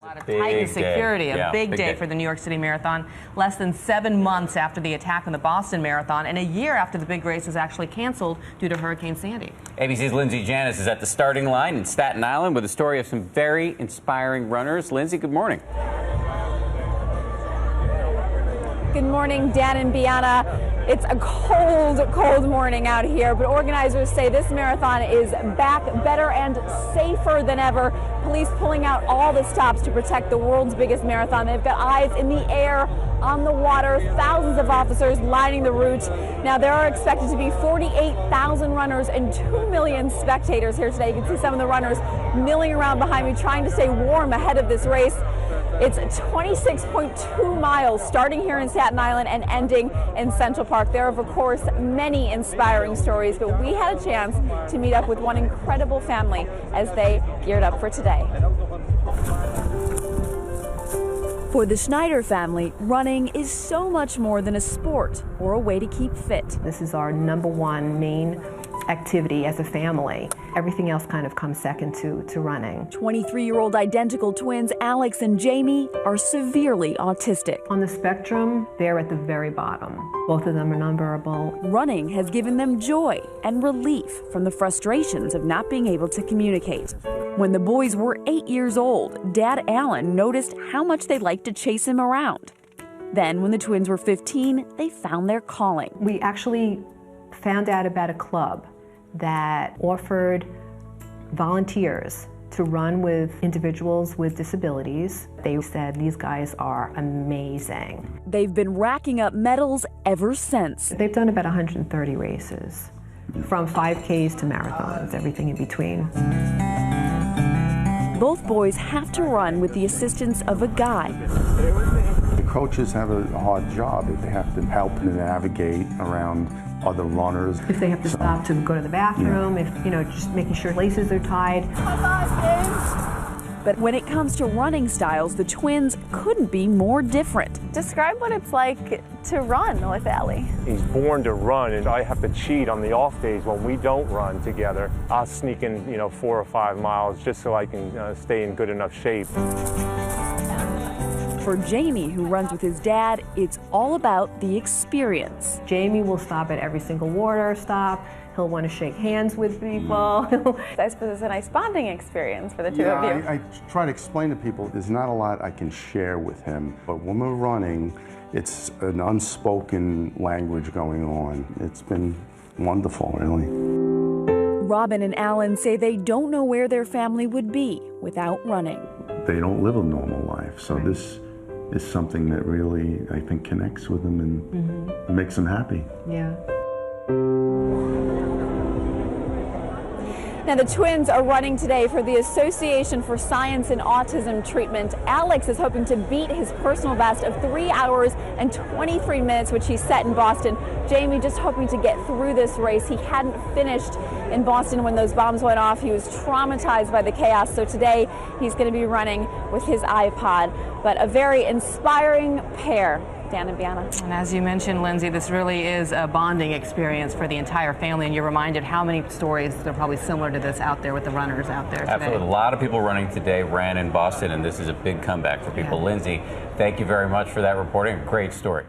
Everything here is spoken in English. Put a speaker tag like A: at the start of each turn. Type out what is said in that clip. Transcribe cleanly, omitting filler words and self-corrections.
A: A lot of tightened security, a big day for the New York City Marathon, less than 7 months after the attack on the Boston Marathon, and a year after the big race was actually canceled due to Hurricane Sandy.
B: ABC's Lindsay Janis is at the starting line in Staten Island with a story of some very inspiring runners. Lindsay, good morning.
C: Good morning, Dan and Bianna. It's a cold, cold morning out here, but organizers say this marathon is back better and safer than ever. Police pulling out all the stops to protect the world's biggest marathon. They've got eyes in the air, on the water, thousands of officers lining the route. Now, there are expected to be 48,000 runners and 2 million spectators here today. You can see some of the runners milling around behind me, trying to stay warm ahead of this race. It's 26.2 miles starting here in Staten Island and ending in Central Park. There are, of course, many inspiring stories, but we had a chance to meet up with one incredible family as they geared up for today. For the Schneider family, running is so much more than a sport or a way to keep fit.
D: This is our #1 main activity as a family. Everything else kind of comes second to running.
C: 23-year-old identical twins Alex and Jamie are severely autistic.
D: On the spectrum, they're at the very bottom. Both of them are nonverbal.
C: Running has given them joy and relief from the frustrations of not being able to communicate. When the boys were 8 years old, Dad Alan noticed how much they liked to chase him around. Then, when the twins were 15, they found their calling.
D: We actually found out about a club that offered volunteers to run with individuals with disabilities. They said these guys are amazing.
C: They've been racking up medals ever since.
D: They've done about 130 races, from 5Ks to marathons, everything in between.
C: Both boys have to run with the assistance of a guide.
E: The coaches have a hard job. They have to help them navigate around other runners.
D: If they have to stop to go to the bathroom, if, just making sure laces are tied.
C: But when it comes to running styles, the twins couldn't be more different. Describe what it's like to run with Ellie.
F: He's born to run, and I have to cheat on the off days when we don't run together. I'll sneak in, 4 or 5 miles just so I can stay in good enough shape.
C: For Jamie, who runs with his dad, it's all about the experience.
D: Jamie will stop at every single water stop. He'll want to shake hands with people.
C: I suppose it's a nice bonding experience for the two of you.
E: I try to explain to people there's not a lot I can share with him, but when we're running, it's an unspoken language going on. It's been wonderful, really.
C: Robin and Alan say they don't know where their family would be without running.
E: They don't live a normal life, so this is something that really, I think, connects with them and makes them happy.
D: Yeah.
C: Now, the twins are running today for the Association for Science and Autism Treatment. Alex is hoping to beat his personal best of 3 hours and 23 minutes, which he set in Boston. Jamie just hoping to get through this race. He hadn't finished in Boston when those bombs went off. He was traumatized by the chaos, so today he's going to be running with his iPod. But a very inspiring pair. Dan and Bianna.
A: And as you mentioned, Lindsay, this really is a bonding experience for the entire family, and you're reminded how many stories that are probably similar to this out there with the runners out there today.
B: Absolutely. A lot of people running today ran in Boston, and this is a big comeback for people. Yeah. Lindsay, thank you very much for that reporting. Great story.